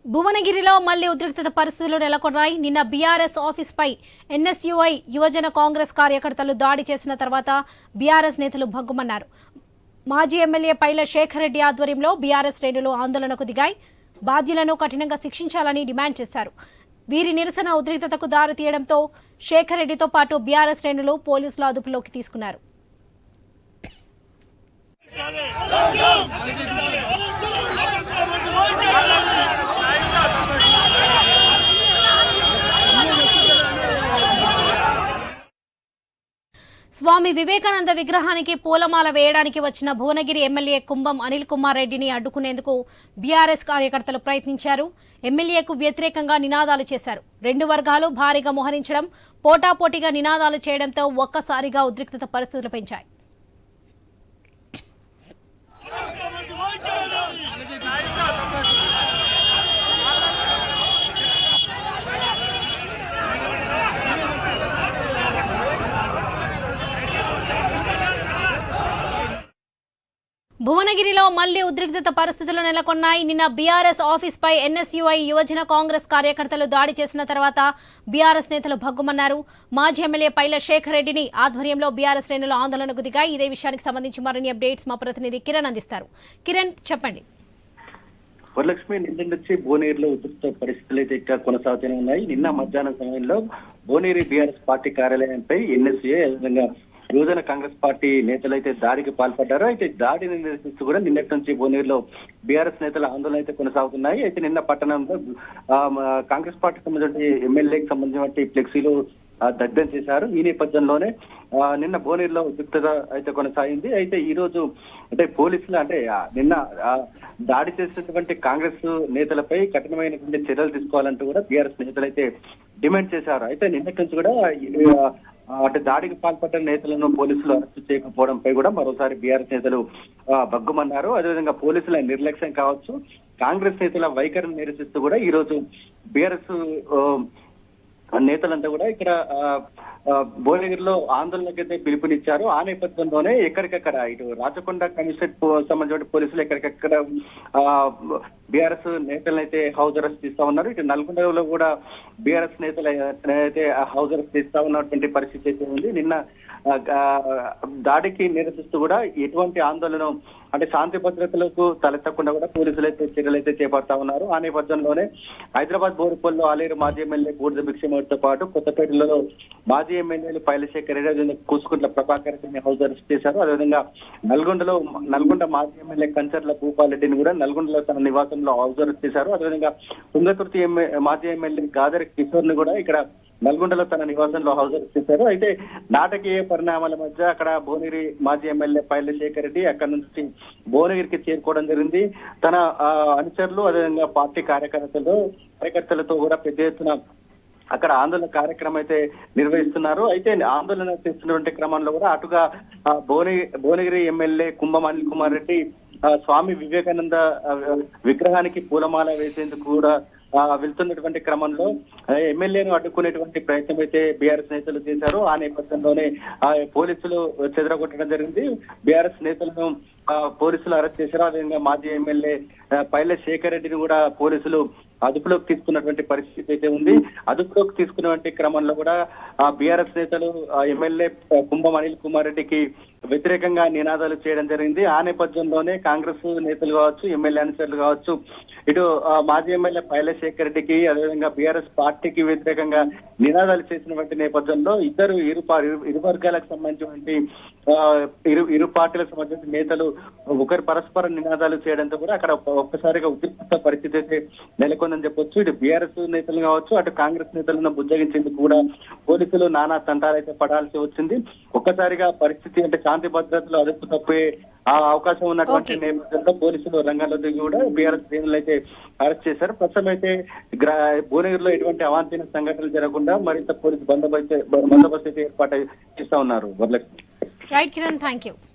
భువనగిరిలో మళ్లీ ఉద్రిక్తత పరిస్థితులు నెలకొన్నాయి. నిన్న బీఆర్ఎస్ ఆఫీస్పై ఎన్ఎస్యుఐ యువజన కాంగ్రెస్ కార్యకర్తలు దాడి చేసిన తర్వాత బీఆర్ఎస్ నేతలు భగ్గుమన్నారు. మాజీ ఎమ్మెల్యే పైల శేఖర్ రెడ్డి ఆధ్వర్యంలో బీఆర్ఎస్ శ్రేణులు ఆందోళనకు దిగాయి. బాధ్యులను కఠినంగా శిక్షించాలని డిమాండ్ చేశారు. వీరి నిరసన ఉద్రిక్తతకు దారితీయడంతో శేఖర్ రెడ్డితో పాటు బీఆర్ఎస్ శ్రేణులు పోలీసుల అదుపులోకి తీసుకున్నారు. స్వామి వివేకానంద విగ్రహానికి పూలమాల వేయడానికి వచ్చిన భువనగిరి ఎమ్మెల్యే కుంభం అనిల్ కుమార్ రెడ్డిని అడ్డుకునేందుకు బీఆర్ఎస్ కార్యకర్తలు ప్రయత్నించారు. ఎమ్మెల్యేకు వ్యతిరేకంగా నినాదాలు చేశారు. రెండు వర్గాలు భారీగా మోహరించడం, పోటాపోటీగా నినాదాలు చేయడంతో ఒక్కసారిగా ఉద్రిక్తత పరిస్థితులు పెంచాయి. భువనగిరిలో మళ్లీ ఉద్రిక్తత పరిస్థితులు నెలకొన్నాయి. నిన్న బీఆర్ఎస్ ఆఫీస్పై ఎన్ఎస్యుఐ యువజన కాంగ్రెస్ కార్యకర్తలు దాడి చేసిన తర్వాత బీఆర్ఎస్ నేతలు భగ్గుమన్నారు. మాజీ ఎమ్మెల్యే పైల శేఖర్ రెడ్డిని ఆధ్వర్యంలో బీఆర్ఎస్ శ్రేణులు ఆందోళనకు దిగాయి. ఇదే విషయానికి సంబంధించి మరిన్ని అప్డేట్స్ మా ప్రతినిధి కిరణ్ అందిస్తారు. కిరణ్, చెప్పండి. వరలక్ష్మి, నిన్న నుంచి భువనగిరిలో ఉద్రిక్త పరిస్థితులు అయితే ఇంకా కొనసాగుతూనే ఉన్నాయి. నిన్న మధ్యాహ్నం సమయంలో భువనగిరి బీఆర్ఎస్ పార్టీ కార్యాలయంపై ఎన్ఎస్యుఐ అదేవిధంగా యువజన కాంగ్రెస్ పార్టీ నేతలు అయితే దాడికి పాల్పడ్డారు. అయితే దాడిని నిరసిస్తూ కూడా నిన్నటి నుంచి భువనగిరిలో బీఆర్ఎస్ నేతల ఆందోళన అయితే కొనసాగుతున్నాయి. అయితే నిన్న పట్టణంలో కాంగ్రెస్ పార్టీకి సంబంధించిన ఎమ్మెల్యేకి సంబంధించిన ఫ్లెక్సీలు దగ్ధం చేశారు. ఈ నేపథ్యంలోనే నిన్న భువనగిరిలో ఉద్రిక్తత అయితే కొనసాగింది. అయితే ఈ రోజు అంటే పోలీసులు నిన్న దాడి చేసినటువంటి కాంగ్రెస్ నేతలపై కఠినమైనటువంటి చర్యలు తీసుకోవాలంటూ కూడా బీఆర్ఎస్ నేతలు అయితే డిమాండ్ చేశారు. అయితే నిన్నటి నుంచి కూడా దాడికి పాల్పడ్డ నేతలను పోలీసులు అరెస్టు చేయకపోవడంపై కూడా మరోసారి బీఆర్ఎస్ నేతలు భగ్గుమన్నారు. అదేవిధంగా పోలీసుల నిర్లక్ష్యం కావచ్చు, కాంగ్రెస్ నేతల వైఖరిని నిరసిస్తూ కూడా ఈ రోజు బీఆర్ఎస్ నేతలంతా కూడా ఇక్కడ భువనగిరిలో ఆందోళనకైతే పిలుపునిచ్చారు. ఆ నేపథ్యంలోనే ఎక్కడికక్కడ ఇటు రాచకొండ కమిషనరేట్ సంబంధించిన పోలీసులు ఎక్కడికక్కడ బీఆర్ఎస్ నేతలను అయితే హౌస్ అరెస్ట్ చేస్తా ఉన్నారు. ఇటు నల్గొండలో కూడా బీఆర్ఎస్ నేతలు అయితే హౌస్ అరెస్ట్ చేస్తా ఉన్నటువంటి పరిస్థితి అయితే ఉంది. నిన్న దాడికి నిరసిస్తూ కూడా ఎటువంటి ఆందోళన శాంతి భద్రతలకు తలెత్తకుండా కూడా పోలీసులు అయితే చర్యలు అయితే చేపడతా ఉన్నారు. ఆ నేపథ్యంలోనే హైదరాబాద్ బోరుపల్లిలో ఆలేరు మాజీ ఎమ్మెల్యే బూడిద భిక్షమూర్తితో పాటు కొత్తపేటలో మాజీ ఎమ్మెల్యేలు పైలశేఖర్ రెడ్డి, కూసుకుంట్ల ప్రభాకర్ రెడ్డిని హౌస్ అరెస్ట్ చేశారు. అదేవిధంగా నల్గొండ మాజీ ఎమ్మెల్యే కంచర్ల భూపాల్ రెడ్డిని కూడా నల్గొండలో తన నివాసంలో హౌస్ అరెస్ట్ చేశారు. అదేవిధంగా తుంగతుర్తి మాజీ ఎమ్మెల్యే గాదర్ కిషోర్ ని కూడా ఇక్కడ నల్గొండలో తన నివాసంలో హౌస్ అరెస్ట్ చేశారు. అయితే నాటకీయ పరిణామాల మధ్య అక్కడ భువనగిరి మాజీ ఎమ్మెల్యే పైల శేఖర్ రెడ్డి అక్కడ నుంచి భువనగిరికి చేరుకోవడం జరిగింది. తన అనుచరులు అదేవిధంగా పార్టీ కార్యకర్తలతో కూడా పెద్ద ఎత్తున అక్కడ ఆందోళన కార్యక్రమం అయితే నిర్వహిస్తున్నారు. అయితే ఆందోళన చేస్తున్నటువంటి క్రమంలో కూడా అటుగా భువనగిరి ఎమ్మెల్యే కుంభం అనిల్ కుమార్ రెడ్డి స్వామి వివేకానంద విగ్రహానికి పూలమాల వేసేందుకు కూడా వెళ్తున్నటువంటి క్రమంలో ఎమ్మెల్యేను అడ్డుకునేటువంటి ప్రయత్నం అయితే బీఆర్ఎస్ నేతలు చేశారు. ఆ నేపథ్యంలోనే పోలీసులు చెదరగొట్టడం జరిగింది. బీఆర్ఎస్ నేతలను పోలీసులు అరెస్ట్ చేశారు. అదేవిధంగా మాజీ ఎమ్మెల్యే పైల శేఖర్ రెడ్డిని కూడా పోలీసులు అదుపులోకి తీసుకున్నటువంటి పరిస్థితి అయితే ఉంది. అదుపులోకి తీసుకున్నటువంటి క్రమంలో కూడా బీఆర్ఎస్ నేతలు ఎమ్మెల్యే కుంభం అనిల్ కుమార్ రెడ్డికి వ్యతిరేకంగా నినాదాలు చేయడం జరిగింది. ఆ నేపథ్యంలోనే కాంగ్రెస్ నేతలు కావచ్చు, ఎమ్మెల్యే అనుచరులు కావచ్చు, ఇటు మాజీ ఎమ్మెల్యే పైల శేఖర్ రెడ్డికి అదేవిధంగా బీఆర్ఎస్ పార్టీకి వ్యతిరేకంగా నినాదాలు చేసినటువంటి నేపథ్యంలో ఇరు వర్గాలకు సంబంధించినటువంటి ఇరు పార్టీలకు సంబంధించిన నేతలు ఒకరు పరస్పర నినాదాలు చేయడంతో కూడా అక్కడ ఒక్కసారిగా ఉద్రిక్త పరిస్థితి అయితే నెలకొందని చెప్పొచ్చు. ఇటు బీఆర్ఎస్ నేతలు కావచ్చు, అటు కాంగ్రెస్ నేతలను బుజ్జగించేందుకు కూడా పోలీసులు నానా తంటాలైతే పడాల్సి వచ్చింది. ఒక్కసారిగా పరిస్థితి శాంతి భద్రతలు అదుపు తప్పే అవకాశం ఉన్నటువంటి నేపథ్యంలో పోలీసులు రంగంలో దిగి కూడా బీఆర్ఎస్ శ్రేణులు అయితే అరెస్ట్ చేశారు. ప్రస్తుతం అయితే భువనగిరిలో ఎటువంటి అవాంఛనీయ సంఘటనలు జరగకుండా మరింత పోలీసు బందోబస్తు అయితే ఏర్పాటు చేస్తా ఉన్నారు. Varalakshmi. Right Kiran, thank you.